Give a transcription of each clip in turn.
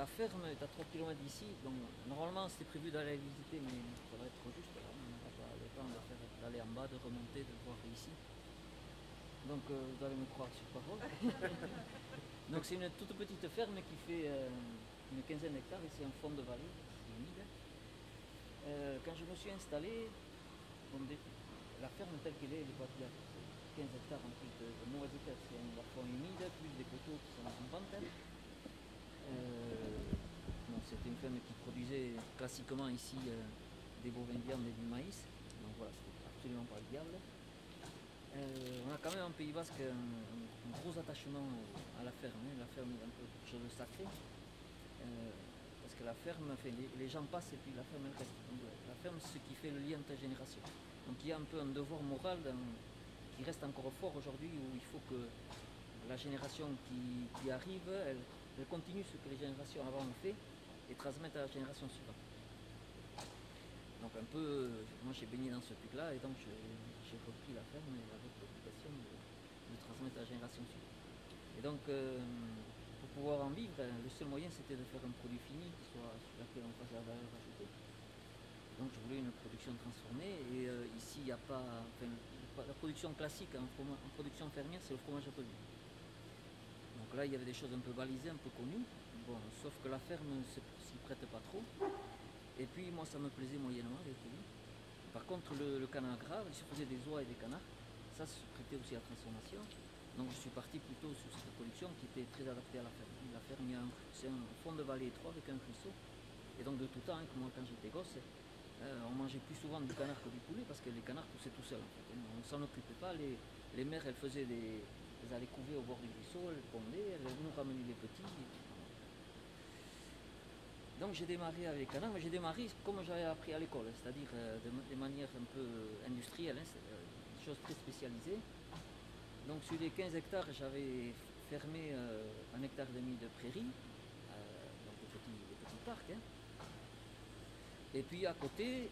la ferme est à 3 km d'ici, donc normalement c'était prévu d'aller visiter, mais ça va être trop juste, là. On n'aura pas le temps d'aller en bas, de remonter, de voir ici. Donc vous allez me croire sur parole. Donc c'est une toute petite ferme qui fait une quinzaine d'hectares, et c'est un fond de vallée, c'est humide. Quand je me suis installé, bon, la ferme telle qu'elle est pas bien. 15 hectares en plus de noisettes, c'est un fond humide, plus des coteaux qui sont en pente. Bon, c'était une ferme qui produisait classiquement ici des bovins de viande et du maïs. Donc voilà, c'était absolument pas viable. On a quand même en Pays Basque un gros attachement à la ferme. La ferme est un peu quelque chose de sacré. Parce que la ferme, enfin, les gens passent et puis la ferme elle reste. Donc, la ferme, c'est ce qui fait le lien intergénération. Donc il y a un peu un devoir moral qui reste encore fort aujourd'hui, où il faut que la génération qui arrive, elle continue ce que les générations avant ont fait et transmette à la génération suivante. Donc un peu, moi j'ai baigné dans ce truc-là et donc j'ai repris la ferme avec l'obligation de transmettre à la génération suivante. Et donc pour pouvoir en vivre, le seul moyen c'était de faire un produit fini qui soit sur lequel on fasse la valeur ajoutée. Donc je voulais une production transformée et ici il n'y a pas, enfin, la production classique en production fermière, c'est le fromage atelier. Donc là il y avait des choses un peu balisées, un peu connues, bon, sauf que la ferme ne s'y prête pas trop. Et puis moi ça me plaisait moyennement les pays. Par contre le canard gras, il se faisait des oies et des canards, ça se prêtait aussi à la transformation. Donc je suis parti plutôt sur cette production qui était très adaptée à la ferme. La ferme, c'est un fond de vallée étroit avec un ruisseau. Et donc de tout temps, moi quand j'étais gosse, on mangeait plus souvent du canard que du poulet parce que les canards poussaient tout seuls en fait. On ne s'en occupait pas, les mères elles faisaient elles allaient couver au bord du ruisseau, elles pondaient, elles nous ramenaient les petits. Donc j'ai démarré avec canard, mais j'ai démarré comme j'avais appris à l'école, c'est-à-dire de manière un peu industrielle, des choses très spécialisées. Donc sur les 15 hectares, j'avais fermé 1,5 hectare de prairie, donc des petits parcs. Et puis à côté,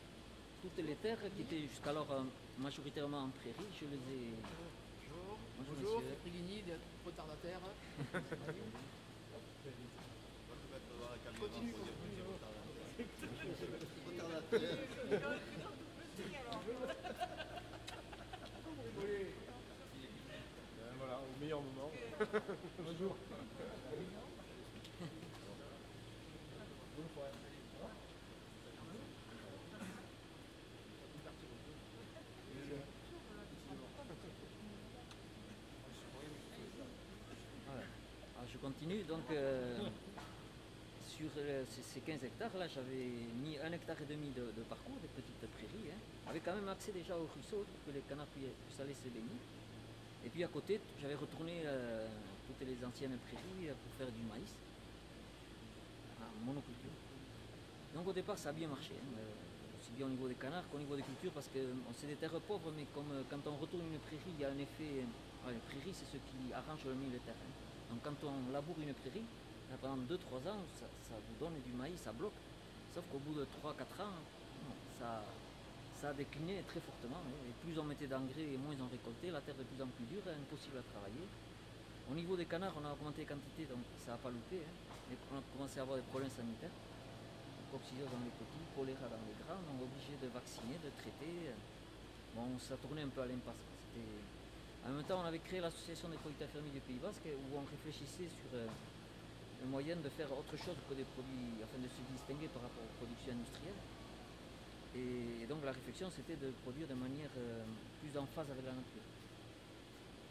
toutes les terres qui étaient jusqu'alors majoritairement en prairie, je les ai... Bonjour, Frigini, retardataire. Continue. Voilà, au meilleur moment. Bonjour. Alors je continue, donc sur ces 15 hectares là, j'avais mis 1,5 hectare de parcours, des petites prairies, avec quand même accès déjà au ruisseau pour que les canards puissent aller se baigner. Et puis à côté, j'avais retourné toutes les anciennes prairies pour faire du maïs, en monoculture. Donc au départ ça a bien marché, aussi bien au niveau des canards qu'au niveau des cultures, parce que c'est des terres pauvres, mais comme quand on retourne une prairie, il y a un effet... les prairies c'est ce qui arrange le mieux les terres. Donc quand on laboure une prairie, pendant 2-3 ans, ça vous donne du maïs, ça bloque. Sauf qu'au bout de 3-4 ans, ça a décliné très fortement. Et plus on mettait d'engrais et moins on récoltait, la terre de plus en plus dure, impossible à travailler. Au niveau des canards, on a augmenté les quantités, donc ça n'a pas loupé. Mais on a commencé à avoir des problèmes sanitaires. Coccidiose dans les petits, choléra dans les grands, on est obligé de vacciner, de traiter. Bon, ça tournait un peu à l'impasse. En même temps, on avait créé l'association des producteurs fermiers du Pays Basque où on réfléchissait sur un moyen de faire autre chose que des produits, afin de se distinguer par rapport aux productions industrielles. Et donc la réflexion, c'était de produire de manière plus en phase avec la nature.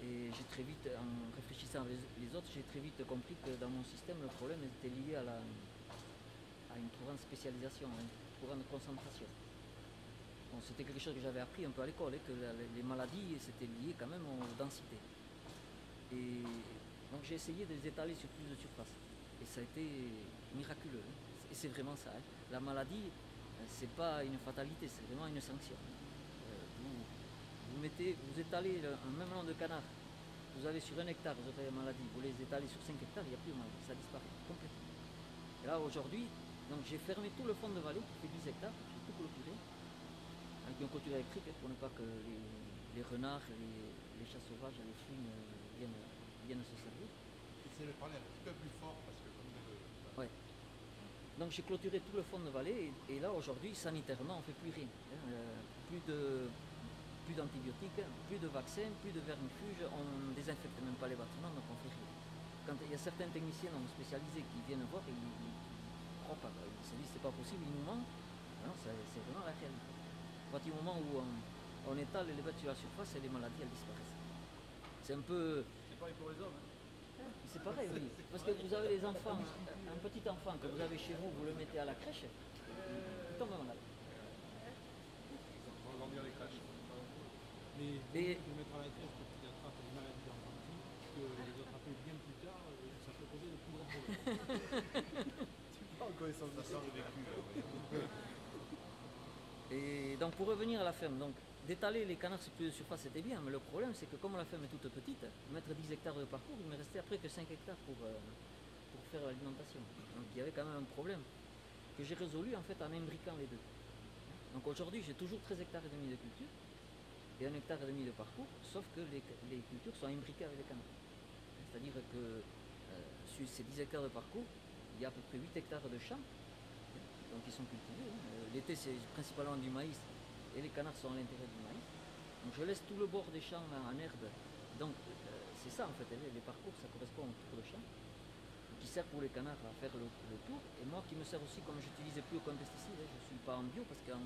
Et j'ai très vite, en réfléchissant avec les autres, j'ai très vite compris que dans mon système, le problème était lié à une trop grande spécialisation, à une trop grande concentration. Bon, c'était quelque chose que j'avais appris un peu à l'école, que les maladies, c'était lié quand même aux densités. Et donc j'ai essayé de les étaler sur plus de surface. Et ça a été miraculeux. Et c'est vraiment ça. La maladie, c'est pas une fatalité, c'est vraiment une sanction. Vous étalez un même nombre de canards. Vous avez sur 1 hectare, vous avez la maladie. Vous les étalez sur 5 hectares, il n'y a plus de maladie. Ça disparaît complètement. Et là, aujourd'hui, j'ai fermé tout le fond de vallée qui fait 10 hectares. J'ai tout clôturé. Avec une clôture électrique pour ne pas que les renards, les chats sauvages, les fouines viennent se servir. Essayez de parler un petit peu plus fort parce que comme Ouais. Donc j'ai clôturé tout le fond de vallée et là aujourd'hui sanitairement on ne fait plus rien. Plus d'antibiotiques, plus de vaccins, plus de vermifuges, on ne désinfecte même pas les bâtiments, donc on ne fait rien. Quand il y a certains techniciens spécialisés qui viennent voir, ils ne croient pas. Ils se disent c'est pas possible, il nous manque. Non, c'est vraiment la réalité. À partir du moment où on étale les bêtes sur la surface, et les maladies elles disparaissent. C'est un peu. C'est pareil pour les hommes. Hein. C'est pareil, oui. Parce que vous avez les enfants, un petit enfant que vous avez chez vous, vous le mettez à la crèche, il tombe malade. On va grandir les crèches. Mais de mettre à la crèche pour qu'il attrape les maladies d'enfantine, que les attraper bien plus tard, ça peut poser de plus grands problèmes. Tu parles en connaissance de ça. Et donc pour revenir à la ferme, donc d'étaler les canards sur plus de surface c'était bien, mais le problème c'est que comme la ferme est toute petite, mettre 10 hectares de parcours, il me restait après que 5 hectares pour faire l'alimentation. Donc il y avait quand même un problème que j'ai résolu en fait en imbriquant les deux. Donc aujourd'hui j'ai toujours 13 hectares et demi de culture et 1 hectare et demi de parcours, sauf que les cultures sont imbriquées avec les canards. C'est-à-dire que sur ces 10 hectares de parcours, il y a à peu près 8 hectares de champs, donc ils sont cultivés. L'été c'est principalement du maïs et les canards sont à l'intérieur du maïs. Donc je laisse tout le bord des champs en herbe. Donc c'est ça en fait, les parcours ça correspond au tour de champ qui sert pour les canards à faire le tour. Et moi qui me sert aussi, comme je n'utilisais plus aucun pesticide, je ne suis pas en bio parce qu'en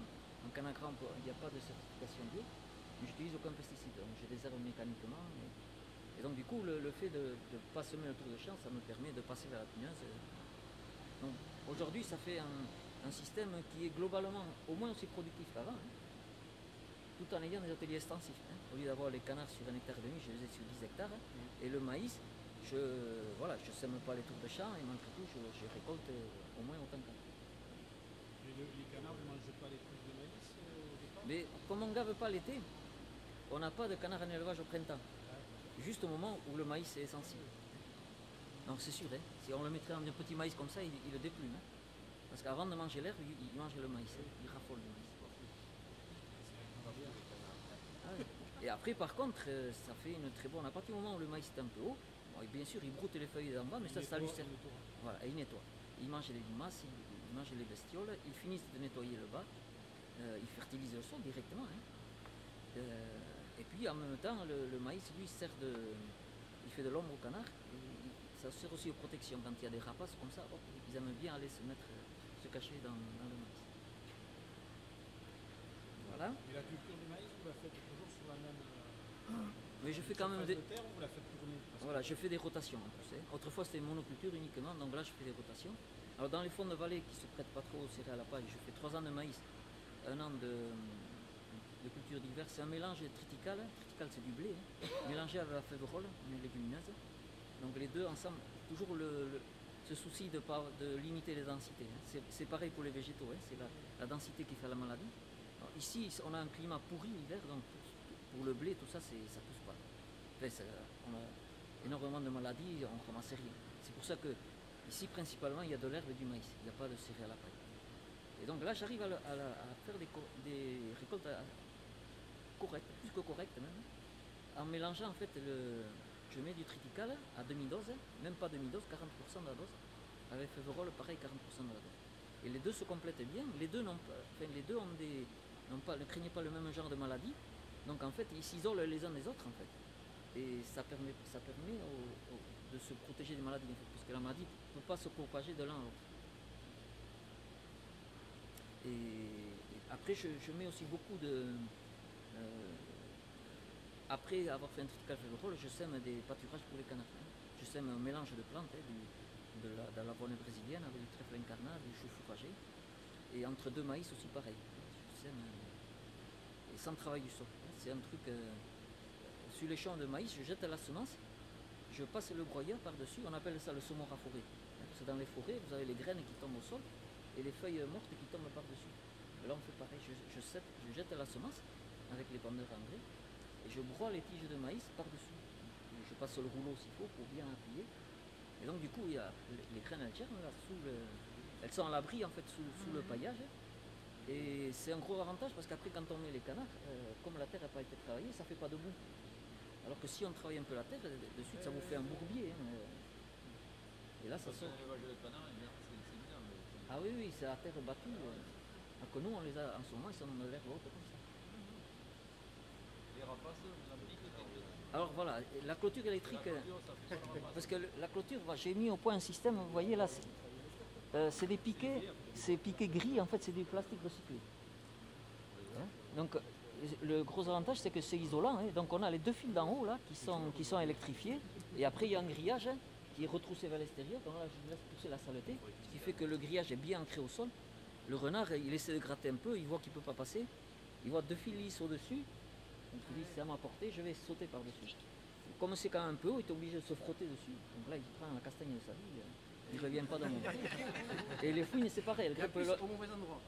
canard grand il n'y a pas de certification bio, mais j'utilise aucun pesticide. Donc je désherbe mécaniquement. Et donc du coup le fait de ne pas semer le tour de champ, ça me permet de passer vers la punaise. Donc aujourd'hui ça fait un système qui est globalement au moins aussi productif qu'avant, tout en ayant des ateliers extensifs. Au lieu d'avoir les canards sur 1 hectare et demi, je les ai sur 10 hectares. Et le maïs, je sème pas les tours de champ et malgré tout, je récolte au moins autant qu'avant. Les canards ne mangent pas les trucs de maïs au départ? Mais comme on ne gave pas l'été, on n'a pas de canards en élevage au printemps. Juste au moment où le maïs est sensible. Donc c'est sûr, si on le mettrait en un petit maïs comme ça, il le déplume. Parce qu'avant de manger l'herbe, il mange le maïs, il raffole le maïs. Et après, par contre, ça fait une très bonne. À partir du moment où le maïs est un peu haut, bon, bien sûr, il broute les feuilles d'en bas, mais ça lui sert. Voilà, et il nettoie. Il mange les limaces, il mange les bestioles, ils finissent de nettoyer le bas, ils fertilisent le sol directement. Et puis en même temps, le maïs, lui, il fait de l'ombre au canard. Ça sert aussi aux protections. Quand il y a des rapaces comme ça, ils aiment bien aller se cacher dans le maïs. Voilà. Et la culture du maïs, vous la faites toujours sur la même mais je fais quand même des terre, ou vous la faites tourner? Voilà, je fais des rotations en plus. Autrefois c'était monoculture uniquement, donc là je fais des rotations. Alors dans les fonds de vallée qui se prêtent pas trop aux céréales à la paille, je fais 3 ans de maïs, 1 an de culture d'hiver. C'est un mélange triticale. Triticale c'est du blé, mélangé avec la févrole, une légumineuse. Donc les deux ensemble, toujours ce souci de limiter les densités. C'est pareil pour les végétaux, c'est la densité qui fait la maladie. Alors, ici on a un climat pourri l'hiver, donc pour le blé, tout ça, ça pousse pas. Enfin, on a énormément de maladies, on ne ramasse rien. C'est pour ça que ici, principalement, il y a de l'herbe et du maïs. Il n'y a pas de céréales à la paille. Et donc là, j'arrive à faire des récoltes correctes, plus que correctes même, en mélangeant en fait je mets du triticale à demi-dose, même pas demi-dose, 40% de la dose, avec févrole, pareil, 40% de la dose. Et les deux se complètent bien. Les deux ne craignent pas le même genre de maladie. Donc en fait, ils s'isolent les uns des autres en fait. Et ça permet de se protéger des maladies en fait, parce que la maladie ne peut pas se propager de l'un à l'autre. Et après, je mets aussi beaucoup de... après avoir fait un triticale févrole, je sème des pâturages pour les canards. Je sème un mélange de plantes, de l'avoine brésilienne avec du trèfle incarnat, du chou fourragé. Et entre deux maïs aussi pareil. Je sème... et sans travail du sol. C'est un truc, sur les champs de maïs, je jette la semence, je passe le broyeur par-dessus, on appelle ça le saumon à forêt. C'est dans les forêts, vous avez les graines qui tombent au sol et les feuilles mortes qui tombent par-dessus. Là on fait pareil, je jette la semence avec les bandeurs engrais et je broie les tiges de maïs par-dessus. Je passe le rouleau s'il faut pour bien appuyer. Et donc du coup, il y a les graines elles germent là, elles sont à l'abri en fait sous le paillage. Et c'est un gros avantage parce qu'après quand on met les canards, comme la terre n'a pas été travaillée, ça ne fait pas de boue. Alors que si on travaille un peu la terre, de suite ça vous fait un bourbier. Et là ça sort. L'élevage de canards, c'est évident, mais Ah oui, oui, c'est à terre battue. Alors que nous, on les a, en ce moment, ils sont dans l'herbe haute comme ça. Les rapaces, la pique, Alors voilà, la clôture électrique, ça fait pas la parce que la clôture, j'ai mis au point un système, vous voyez là, c'est des piquets, c'est piquets gris, en fait c'est du plastique recyclé. Hein. Donc le gros avantage c'est que c'est isolant, hein. Donc on a les deux fils d'en haut là qui sont électrifiés, et après il y a un grillage hein, qui est retroussé vers l'extérieur, donc là je laisse pousser la saleté, ce qui fait que le grillage est bien ancré au sol. Le renard il essaie de gratter un peu, il voit qu'il ne peut pas passer, il voit deux fils lisses au-dessus, donc il dit c'est à ma portée, je vais sauter par-dessus. Comme c'est quand même un peu haut, il est obligé de se frotter dessus. Donc là, il prend la castagne de sa vie, il ne revient pas dans mon bras. Et les fouines, c'est pareil. Elles Et en grimpent plus, au mauvais endroit.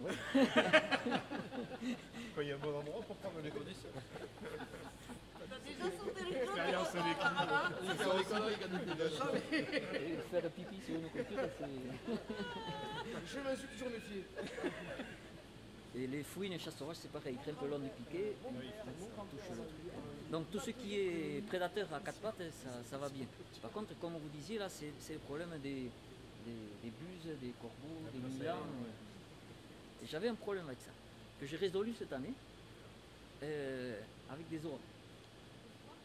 ouais. Quand il y a un bon endroit pour prendre les conditions. T'as déjà sauté le Expérience clone avec lui. Faire des conneries quand il a jamais. Et faire pipi sur une clôture, c'est... Je me suis toujours méfié. Et les fouines et chasse sauvage, c'est pareil. Ils grimpent le long du piquet, touchent le truc. Donc tout ce qui est prédateur à quatre pattes, ça va bien. Par contre, comme vous disiez, là, c'est le problème des buses, des corbeaux, des milans. Et j'avais un problème avec ça, que j'ai résolu cette année, avec des oies.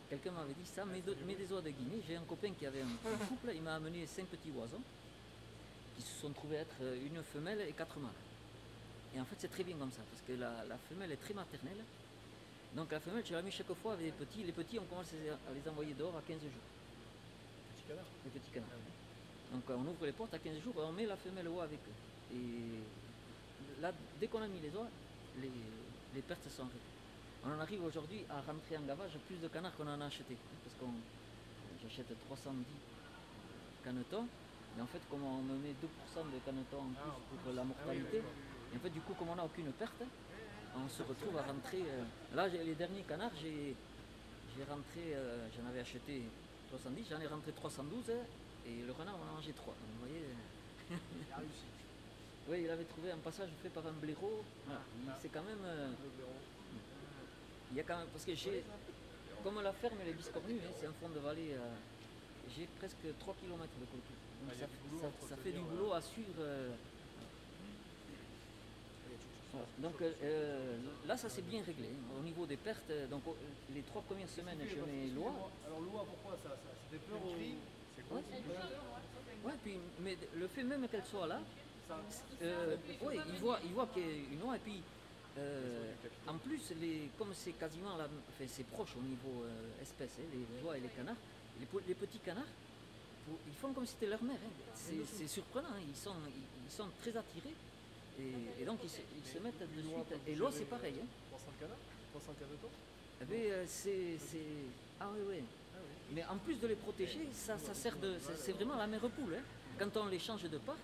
Quelqu'un m'avait dit ça, mets des oies de Guinée. J'ai un copain qui avait un couple, il m'a amené 5 petits oiseaux, qui se sont trouvés être une femelle et 4 mâles. Et en fait, c'est très bien comme ça, parce que la femelle est très maternelle. Donc la femelle, je la mets chaque fois avec des petits. Les petits, on commence à les envoyer dehors à 15 jours. Petit canard. Les petits canards. Donc on ouvre les portes à 15 jours et on met la femelle oie avec eux. Et là, dès qu'on a mis les oies, les pertes sont arrêtées. On en arrive aujourd'hui à rentrer en gavage plus de canards qu'on en a acheté. Parce que j'achète 310 canetons. Et en fait, comme on me met 2% de canetons en plus pour la mortalité, et en fait, du coup, comme on n'a aucune perte, on se retrouve à rentrer. Là, les derniers canards, j'ai rentré, j'en avais acheté 310, j'en ai rentré 312 et le renard, on en a mangé 3. Donc, vous voyez. Il a réussi. Oui, il avait trouvé un passage fait par un blaireau. Voilà. C'est quand même. Il y a quand même. Parce que j'ai. Comme la ferme elle est biscornue, hein, c'est un fond de vallée. J'ai presque 3 km de clôture. Donc ça fait du boulot à suivre. Voilà. Donc là, ça s'est bien réglé. Au niveau des pertes, donc les 3 premières semaines, je mets l'oie. Alors l'oie, pourquoi ça fait peur au cri? C'est quoi? Ouais, puis, mais le fait même qu'elle soit là, ouais, il voit qu'il y a une oie, et puis en plus, comme c'est quasiment enfin, c'est proche au niveau espèce, hein, les oies et les canards, les petits canards, ils font comme si c'était leur mère. Hein. C'est surprenant, hein. Ils sont très attirés. Et donc ils se mettent de suite. Et l'oie c'est pareil. Hein. 300 canards 300 canetons? Eh bien, Ah oui, oui. Mais en plus de les protéger, ça sert de. C'est vraiment la mère poule. Hein. Quand on les change de part,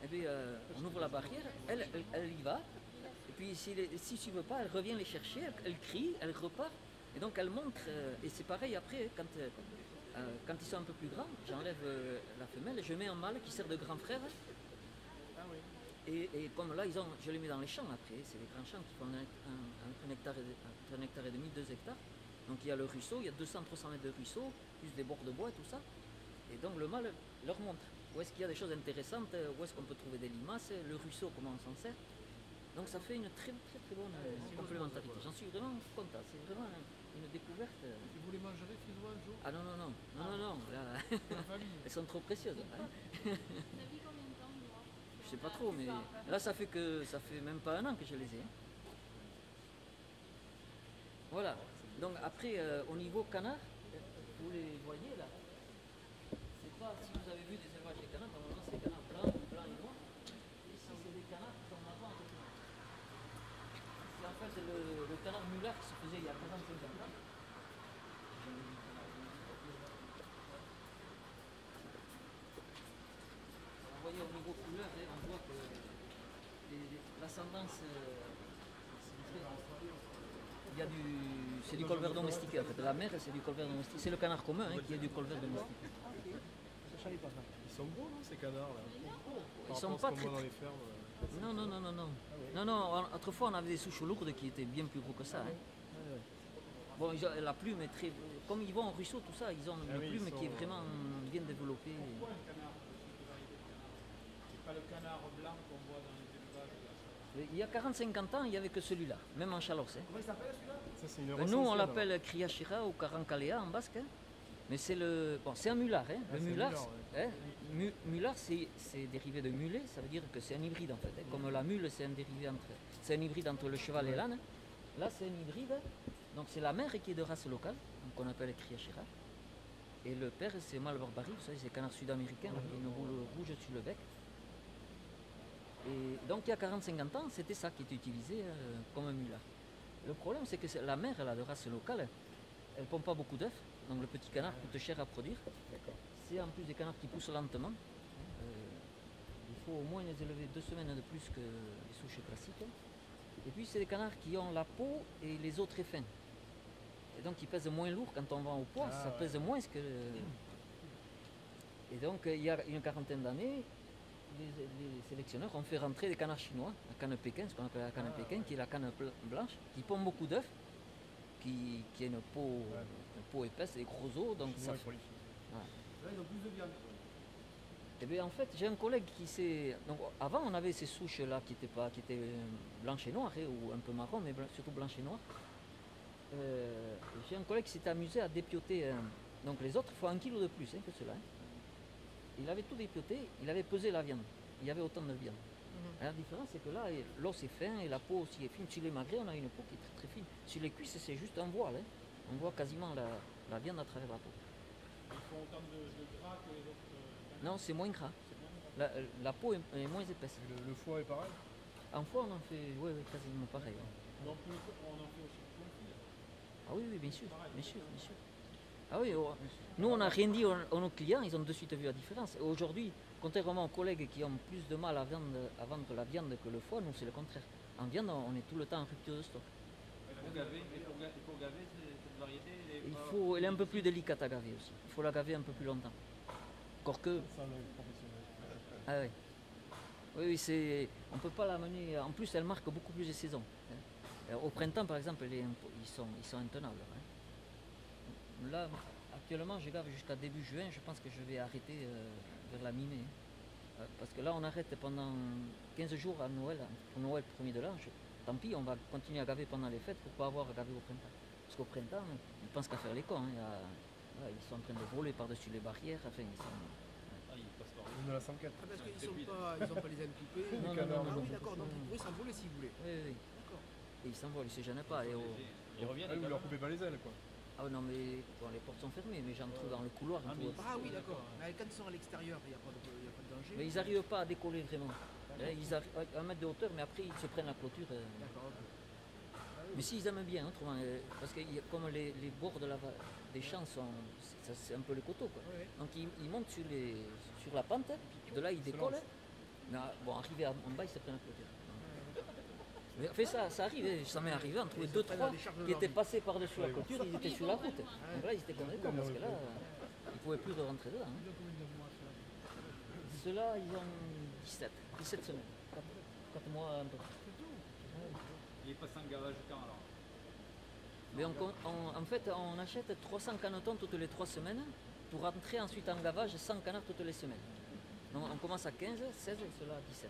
eh bien, on ouvre la barrière, elle y va. Et puis si tu ne veux pas, elle revient les chercher, elle crie, elle repart. Et donc elle montre. Et c'est pareil après, quand ils sont un peu plus grands, j'enlève la femelle et je mets un mâle qui sert de grand frère. Ah oui. Et comme là, je les mets dans les champs après, c'est des grands champs qui font un hectare et demi, 2 hectares. Donc il y a le ruisseau, il y a 200-300 mètres de ruisseau, plus des bords de bois et tout ça. Et donc le mâle leur montre où est-ce qu'il y a des choses intéressantes, où est-ce qu'on peut trouver des limaces, le ruisseau, comment on s'en sert. Donc ça fait une très très très bonne complémentarité. J'en suis vraiment content, c'est vraiment une découverte. Et vous les mangerez, ces oies, un jour? Ah non, là, La famille. elles sont trop précieuses. Hein. T'as mis combien de temps, moi? Je sais pas trop, mais là ça fait même pas un an que je les ai. Hein. Voilà. Donc après, au niveau canard, vous les voyez là. C'est pas si vous avez vu des élevages de canards, normalement c'est canards blancs et noirs. Ici c'est des canards qui sont marrons avec noir. C'est en fait le canard mulaire qui se faisait il y a 40-50 ans. Vous voyez au niveau couleur, hein, on voit que l'ascendance, il y a c'est du colvert domestiqué en fait. La mère c'est du colvert domestiqué. C'est le canard commun hein, qui est du colvert domestiqué. Ils sont gros, non, ces canards là? Ils sont pas très. Dans les fermes. Non. Non, autrefois on avait des souches lourdes qui étaient bien plus gros que ça. Hein. Bon, la plume est très. Comme ils vont en ruisseau, tout ça, ils ont une plume qui est vraiment bien développée. pas le canard blanc qu'on voit dans les élevages. Là. Il y a 40-50 ans, il n'y avait que celui-là, même en Chalosse. Hein. Comment il s'appelle celui-là? Ça, c'est une Nous, race on ancienne, l'appelle Criachira ou Carancaléa en basque. Hein. Mais c'est c'est un mulard. Hein. Ah, Le c'est un mulard, mulard, mulard, c'est dérivé de mulet, ça veut dire que c'est un hybride en fait. Hein. Comme la mule, c'est un hybride entre le cheval et l'âne. Là, c'est un hybride. Donc c'est la mère qui est de race locale, qu'on appelle Criachira. Et le père, c'est Malbar Barry, vous savez, c'est canard sud-américain, là, qui a une boule rouge sur le bec. Et donc il y a 40-50 ans, c'était ça qui était utilisé comme un mulard. Le problème, c'est que la mère, elle a de race locale, elle ne pond pas beaucoup d'œufs, donc le petit canard coûte cher à produire. C'est en plus des canards qui poussent lentement. Il faut au moins les élever 2 semaines de plus que les souches classiques. Et puis c'est des canards qui ont la peau et les os très fins. Et donc ils pèsent moins lourd quand on vend au poids, ça pèse moins que... Et donc il y a une quarantaine d'années, les sélectionneurs ont fait rentrer des canards chinois, la canne Pékin, ce qu'on appelle la canne Pékin, qui est la canne blanche, qui pond beaucoup d'œufs, qui a une peau épaisse et gros os, donc ça... Là, ils ont plus de viande. Eh bien, en fait, j'ai un collègue qui s'est... Donc, avant, on avait ces souches-là qui étaient blanches et noires, hein, ou un peu marron, mais surtout blanches et noires. J'ai un collègue qui s'était amusé à dépioter. Donc, les autres font 1 kilo de plus que cela. Hein. Il avait tout dépioté, il avait pesé la viande. Il y avait autant de viande. La différence, c'est que là, l'os est fin et la peau aussi est fine. Sur les magrets, on a une peau qui est très, très fine. Sur les cuisses, c'est juste un voile. Hein. On voit quasiment la viande à travers la peau. Ils font autant de gras que les autres. Non, c'est moins gras. La peau est moins épaisse. Le foie est pareil. En foie, on en fait quasiment pareil. Hein. Donc, on en fait aussi confit. Ah oui, bien sûr, bien sûr, bien sûr. Ah oui, nous, on n'a rien dit à nos clients, ils ont de suite vu la différence. Aujourd'hui, contrairement aux collègues qui ont plus de mal à vendre la viande que le foie, nous, c'est le contraire. En viande, on est tout le temps en rupture de stock. Pour gaver cette variété, Elle est un peu plus délicate à gaver aussi. Il faut la gaver un peu plus longtemps. Encore que... Ça, le professionnel. Ah oui. Oui, on ne peut pas la mener. En plus, elle marque beaucoup plus de saisons. Au printemps, par exemple, ils sont intenables. Hein. Là, actuellement, je gave jusqu'à début juin. Je pense que je vais arrêter vers la mi-mai. Hein. Parce que là, on arrête pendant 15 jours à Noël, pour Noël 1er de l'an. Tant pis, on va continuer à gaver pendant les fêtes pour ne pas avoir à gaver au printemps. Parce qu'au printemps, ils pensent qu'à faire les cons. Hein. Ils sont en train de voler par-dessus les barrières. Enfin, ils sont... Une de la 104. Ah, parce qu'ils n'ont pas les ailes coupées. Non, Ah oui, d'accord, donc ils pourraient s'envoler si vous voulez. Oui. D'accord. Et ils s'envolent, ils ne se gênent pas. Ils reviennent. Vous leur coupez pas les ailes, quoi. Ah non, mais les portes sont fermées, mais j'en trouve dans le couloir. Ah oui, d'accord. Mais quand ils sont à l'extérieur, il n'y a pas de danger. Mais ils n'arrivent pas à décoller vraiment. Ils arrivent à 1 mètre de hauteur, mais après ils se prennent la clôture. D'accord, ok. Mais s'ils aiment bien, autrement, parce que comme les bords des champs c'est un peu les coteaux, quoi. Ouais. Donc ils montent sur la pente, de là ils décollent. Mais bon, arrivé en bas, ils se prennent la clôture. Mais en fait, ça arrive, ça m'est arrivé, on trouvait 2-3 qui étaient passés par-dessus la clôture, ils étaient sur la route. Donc là, ils étaient condamnés, parce que là, ils ne pouvaient plus rentrer dedans. Hein. Ceux-là, ils ont 17 semaines, 4 mois un peu. Il est passé en gavage quand alors? Mais en fait, on achète 300 canetons toutes les 3 semaines pour rentrer ensuite en gavage 100 canards toutes les semaines. Donc on commence à 15, 16 et ceux-là à 17.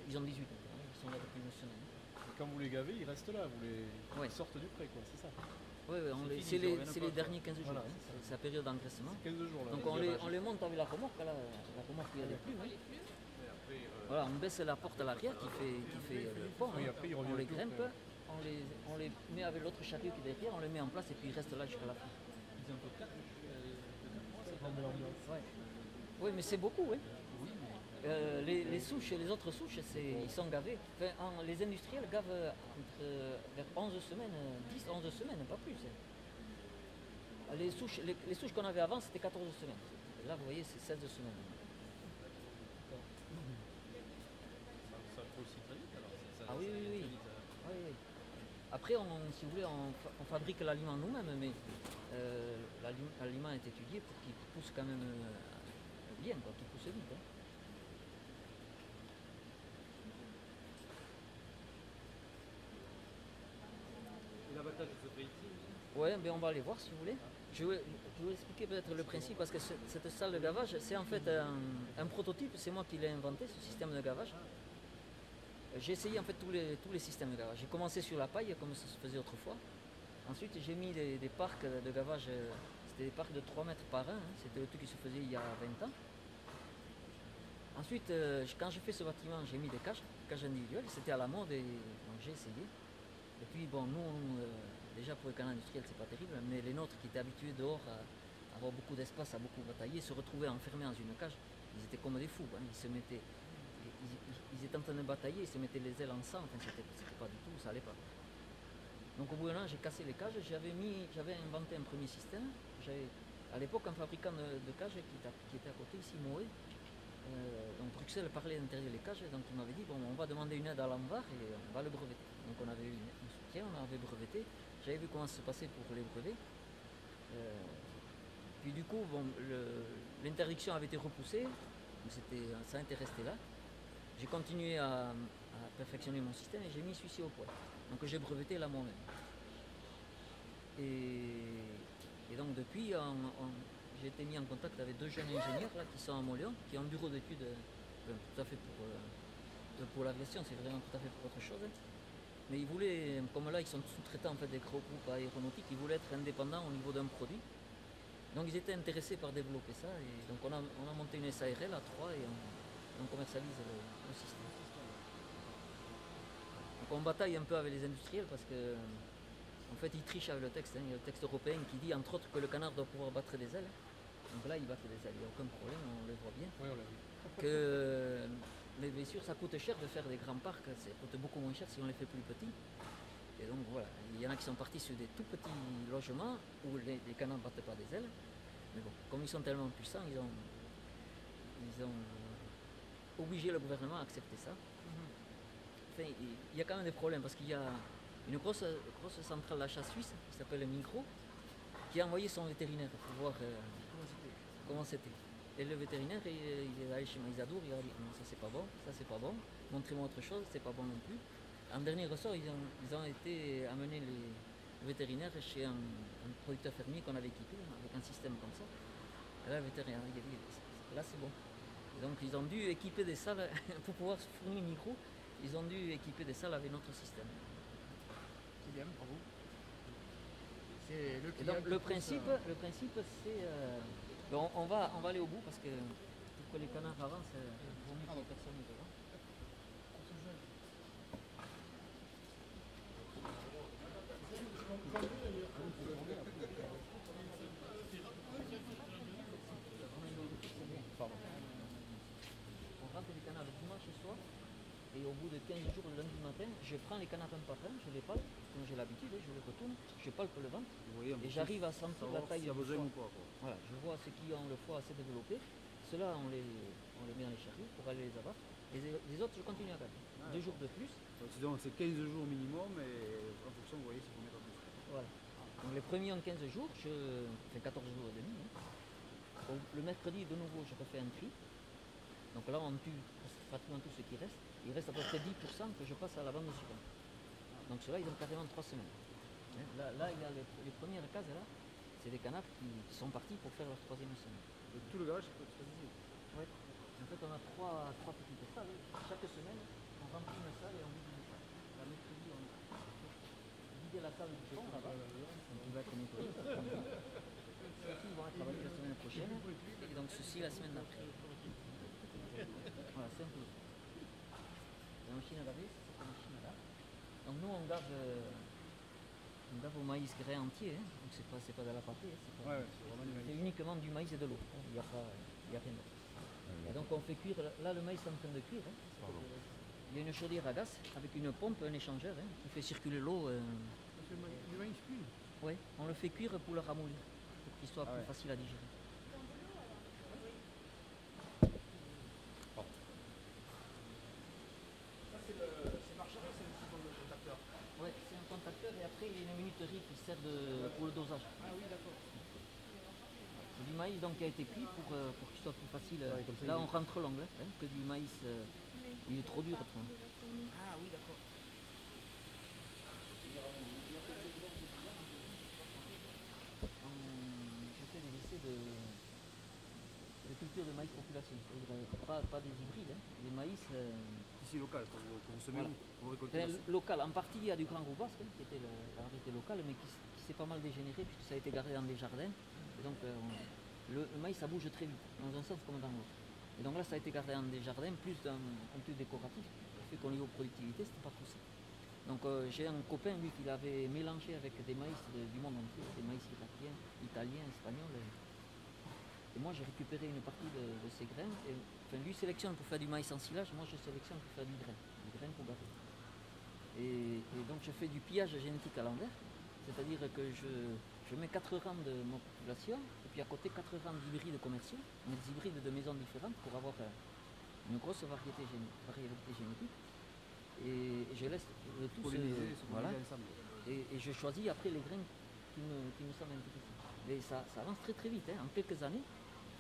Ils ont 18 maintenant, ils sont là depuis une semaine. Et quand vous les gavez, ils restent là, ils sortent du pré, quoi, c'est ça. Oui, c'est les derniers 15 jours, Voilà, hein. C'est la période d'engraissement. 15 jours là. Donc on les monte avec la remorque, là, la remorque il y a des plumes. Hein. Voilà, on baisse la porte à l'arrière qui fait le pont. Oui, Hein. après, ils On reviennent les tout, grimpe, on les met avec l'autre chariot qui est derrière, on les met en place et puis ils restent là jusqu'à la fin. Ils ont fait 4 Ouais. Oui, mais c'est beaucoup, oui. Les souches, les autres souches, ils sont gavés. Enfin, les industriels gavent vers 11 semaines, 10-11 semaines, pas plus. Hein. Les souches qu'on avait avant, c'était 14 semaines. Là, vous voyez, c'est 16 semaines. Ça grossit très vite alors. Ah oui. Oui. Après, si vous voulez, on fabrique l'aliment nous-mêmes, mais l'aliment est étudié pour qu'il pousse quand même bien, quoi, qu'il pousse vite. Hein. Et l'abattage se fait ici aussi? Ouais, ben on va aller voir si vous voulez. Je vais vous expliquer peut-être le principe parce que cette salle de gavage, c'est en fait un prototype, c'est moi qui l'ai inventé, ce système de gavage. J'ai essayé en fait tous les systèmes de gavage. J'ai commencé sur la paille comme ça se faisait autrefois. Ensuite j'ai mis des parcs de gavage, c'était des parcs de 3 mètres par 1, c'était le truc qui se faisait il y a 20 ans. Ensuite, quand j'ai fait ce bâtiment, j'ai mis des cages individuelles, c'était à la mode et donc j'ai essayé. Et puis bon, nous, déjà pour les canards industriels c'est pas terrible, mais les nôtres qui étaient habitués dehors à avoir beaucoup d'espace, à beaucoup batailler, se retrouvaient enfermés dans une cage, ils étaient comme des fous, hein. Ils étaient en train de batailler, ils se mettaient les ailes ensemble, enfin c'était pas du tout, ça allait pas. Donc au bout d'un an, j'ai cassé les cages, j'avais inventé un premier système. À l'époque un fabricant de cages qui était à côté ici, Moé. Donc Bruxelles parlait d'interdire les cages, donc il m'avait dit bon, on va demander une aide à l'ANVAR et on va le breveter. Donc on avait eu un soutien, on avait breveté, j'avais vu comment ça se passait pour les brevets. Puis du coup, bon, l'interdiction avait été repoussée, ça était resté là. J'ai continué à perfectionner mon système et j'ai mis celui-ci au point. Donc j'ai breveté là moi-même. Et donc depuis, j'ai été mis en contact avec 2 jeunes ingénieurs là, qui sont à Montléon, qui ont un bureau d'études tout à fait pour l'aviation, c'est vraiment tout à fait pour autre chose. Mais ils voulaient, comme là ils sont sous-traitants en fait, des gros groupes aéronautiques, ils voulaient être indépendants au niveau d'un produit. Donc ils étaient intéressés par développer ça et donc on a monté une SARL à 3 et on commercialise le système. Donc on bataille un peu avec les industriels parce que en fait ils trichent avec le texte. Il y a le texte européen qui dit entre autres que le canard doit pouvoir battre des ailes. Donc là il battent des ailes, il n'y a aucun problème, on le voit bien. Oui, on l'a vu. Mais bien sûr ça coûte cher de faire des grands parcs, ça coûte beaucoup moins cher si on les fait plus petits. Et donc voilà, il y en a qui sont partis sur des tout petits logements où les canards ne battent pas des ailes. Mais bon, comme ils sont tellement puissants, ils ont obligé le gouvernement à accepter ça. Enfin, il y a quand même des problèmes parce qu'il y a une grosse centrale d'achat suisse qui s'appelle Micro qui a envoyé son vétérinaire pour voir comment c'était. Et le vétérinaire, il est allé chez Maïsadour, il a dit non, ça c'est pas bon, montrez-moi autre chose, c'est pas bon non plus. En dernier ressort, ils ont été amener les vétérinaires chez un producteur fermier qu'on avait équipé avec un système comme ça. Et là, le vétérinaire, il a dit là c'est bon. Et donc ils ont dû équiper des salles pour pouvoir fournir Micro. Ils ont dû équiper des salles avec notre système. C'est bien, bravo. Et donc le principe c'est... on va aller au bout parce que pour que les canards avancent, il vaut mieux que personne ne devant. On rentre les canards le dimanche soir. Et au bout de 15 jours, le lundi matin, je prends les canards un par un, je les palpe, comme j'ai l'habitude, je les retourne, je palpe le ventre, et j'arrive à sentir la taille du foie. Voilà, je vois ceux qui ont le foie assez développé, ceux-là on les met dans les chariots pour aller les abattre, les autres je continue à garder. 2 jours de plus. Donc c'est 15 jours minimum, et en fonction, vous voyez, si vous mettez en plus. Voilà. Donc les premiers en 15 jours, je fais 14 jours et demi. Le mercredi, de nouveau, je refais un tri. Donc là, on tue pratiquement tout ce qui reste. Il reste à peu près 10% que je passe à la bande suivante. Donc ceux-là, ils ont carrément 3 semaines. Là, il y a les premières cases, là, c'est des canards qui sont partis pour faire leur 3e semaine. Et tout le garage, c'est pas ici. Oui. En fait, on a trois petites salles. Chaque semaine, on remplit une salle et on vide une salle. La mercredi, on vide la salle du fond, là-bas, donc il va être nettoyé. Ceux-ci vont être travailler la semaine prochaine, et donc ceci la semaine d'après. Voilà, c'est un peu. La machine à laver, c'est cette machine-là. Donc nous, on gave au maïs grain entier, hein. Donc c'est pas de la pâtée, c'est vraiment du maïs. C'est uniquement du maïs et de l'eau, hein. Il n'y a rien d'autre. Et donc on fait cuire, là le maïs est en train de cuire, hein. Il y a une chaudière à gaz avec une pompe, un échangeur, hein, qui fait circuler l'eau. Parce que le maïs cuit. Oui, on le fait cuire pour le ramollir, pour qu'il soit plus facile à digérer. Oui, c'est un contacteur et après il y a une minuterie qui sert pour le dosage. Ah oui, d'accord. C'est du maïs donc qui a été cuit pour qu'il soit plus facile. comme ça, Là on rentre l'angle, hein, que du maïs, il est trop dur. Ah oui, d'accord. spéculation, c'est-à-dire pas des hybrides, hein. Les maïs. Ici local, que vous semez, Voilà. vous récoltez. Enfin, local, en partie il y a du Grand Gros Basque, hein, qui était la variété locale, mais qui s'est pas mal dégénéré puisque ça a été gardé dans des jardins. Et donc le maïs ça bouge très vite, dans un sens comme dans l'autre. Et donc là ça a été gardé dans des jardins, plus d'un contenu décoratif, qui fait qu'au niveau productivité c'était pas trop ça. Donc j'ai un copain lui qui l'avait mélangé avec des maïs du monde entier, des maïs irakiens, italiens, espagnols. Et moi j'ai récupéré une partie de ces graines. Et, enfin, lui sélectionne pour faire du maïs en silage, moi je sélectionne pour faire du grain pour garder. Et donc je fais du pillage génétique à l'envers, c'est-à-dire que je mets 4 rangs de ma population, et puis à côté 4 rangs d'hybrides commerciaux, mais des hybrides de maisons différentes pour avoir une grosse variété génétique. Et je laisse le tout voilà. Et je choisis après les graines qui me semblent intéressants. Mais ça avance très très vite, hein. En quelques années,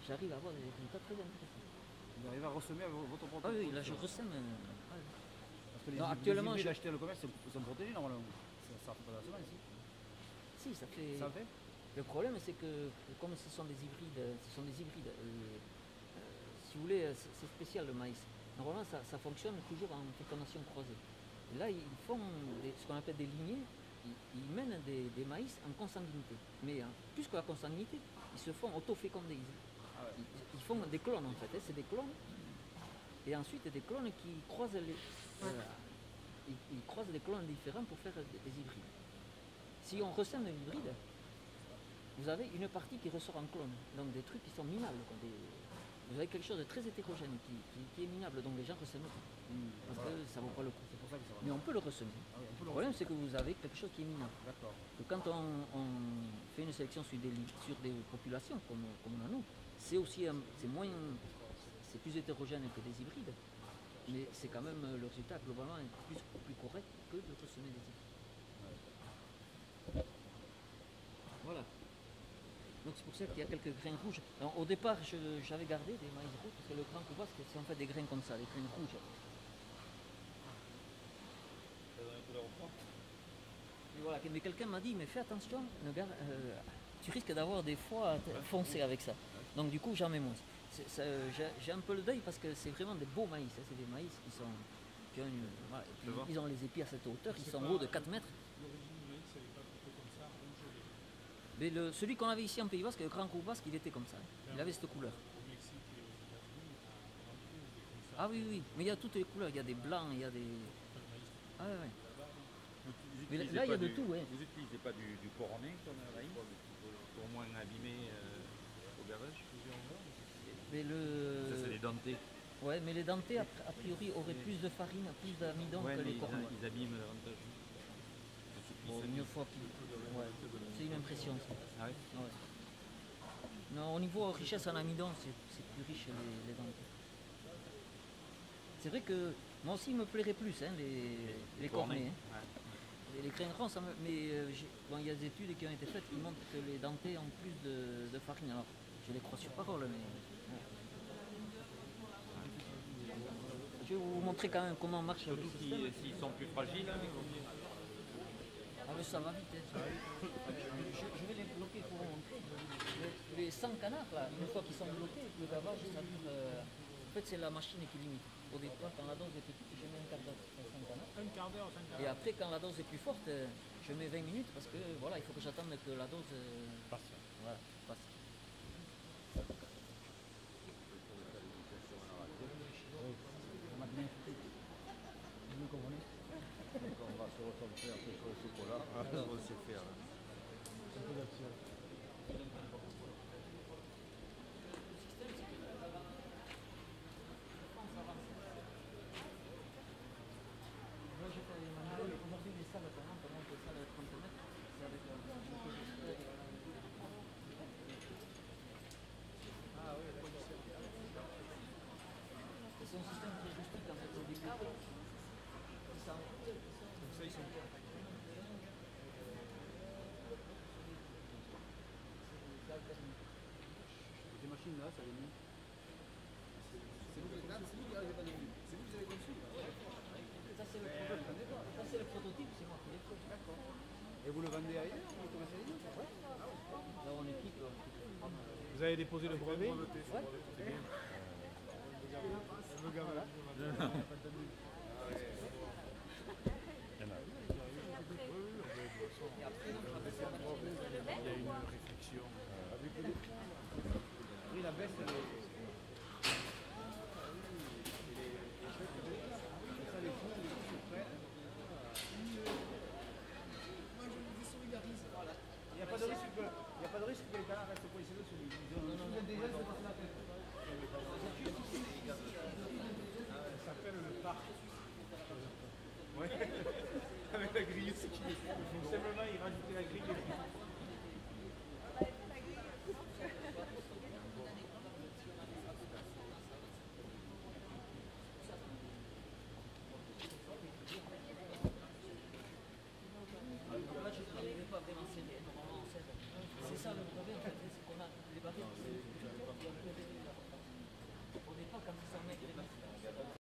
j'arrive à avoir des résultats très intéressants. Vous arrivez à ressemer avec votre propre. Ah oui, là je ressème. Parce que Non, actuellement, les hybrides achetés à le commerce, ils sont protégés normalement. Ça fait pas la semence ici. Si, ça fait. Ça fait. Le problème c'est que comme ce sont des hybrides, si vous voulez, c'est spécial le maïs. Normalement ça fonctionne toujours en fécondation croisée. Et là ils font ce qu'on appelle des lignées, ils mènent des maïs en consanguinité. Mais plus que la consanguinité, ils se font auto-féconder. Ils font des clones en fait, hein, c'est des clones. Et ensuite des clones qui croisent ils croisent des clones différents pour faire des hybrides. Si on ressème un hybride, vous avez une partie qui ressort en clone, donc des trucs qui sont minables. Vous avez quelque chose de très hétérogène qui est minable, donc les gens ressèment pas. Parce que ça ne vaut pas le coup. C'est pour ça que ça va. Mais on peut le ressemer. Ah oui, on peut Le problème c'est que vous avez quelque chose qui est minable. D'accord. Que quand on fait une sélection sur des populations comme la nôtre, c'est aussi c'est plus hétérogène que des hybrides, mais c'est quand même le résultat globalement est plus correct que de ressemer des hybrides. Voilà. Donc c'est pour ça qu'il y a quelques grains rouges. Alors, au départ, j'avais gardé des maïs rouges parce que le Grand Gros Basque, c'est en fait des grains comme ça, des grains rouges. Et voilà, mais quelqu'un m'a dit, mais fais attention, tu risques d'avoir des foies foncés avec ça. Donc du coup, j'en mets moins. J'ai un peu le deuil parce que c'est vraiment des beaux maïs. Hein. C'est des maïs qui ont voilà, ils ont les épis à cette hauteur, ils sont hauts de 4 mètres. L'origine du maïs, elle n'est pas plutôt comme ça, rouge. Mais celui qu'on avait ici en Pays Basque, le Grand Gros Basque, il était comme ça. Hein. Il avait cette couleur. Au Mexique et aux États-Unis, il y a Ah oui, oui, mais il y a toutes les couleurs. Il y a des blancs, il y a des. Ah ouais, ouais. Mais là, il y a de tout. Ouais. Vous n'utilisez pas du cornet comme maïs pour moins abîmer au gavage? Mais Ça, c'est les dentés. Ouais, mais les dentés, a priori, auraient plus de farine, plus d'amidon Ouais, que mais les cornets. ils abîment davantage. Bon, une fois qu'il. Ouais, c'est une impression ça. Ah oui. Ouais. Non, au niveau richesse en amidon, c'est plus riche les dentés. C'est vrai que moi aussi il me plairait plus hein, les cornets. Hein. Ouais. Les grains ronds, mais bon, il y a des études qui ont été faites qui montrent que les dentés ont plus de farine. Alors, je les crois sur parole, mais. Ouais. Je vais vous montrer quand même comment marche le Surtout système. s'ils sont plus fragiles. Hein, Ah mais ça va vite, hein, ça va vite. Je vais les bloquer pour vous montrer. Les 100 canards, là, une fois qu'ils sont bloqués, le gavage, ça dure... En fait, c'est la machine qui limite. Au départ, quand la dose est petite, je mets un quart d'heure sur 100 canards. Un quart d'heure, 5 quarts Et d'heure. après, quand la dose est plus forte, je mets 20 minutes parce que voilà, il faut que j'attende que la dose Passe. voilà, passe. On va se recentrer un peu sur le chocolat. On sait faire. Un peu d'action. Moi, j'ai fait aujourd'hui les salles, par exemple, les salles de 30 mètres, c'est avec la c'est un système très rustique en fait, c'est des câbles qui s'enroulent. Donc ça, ils sont quoi? Ces machines là, ça les met. C'est vous qui avez conçu. Ça c'est le prototype, c'est moi qui l'ai fait. D'accord. Et vous le vendez ailleurs? Vous le commercialisez? Là on équipe. Vous avez déposé le brevet? Ouais. Il y a une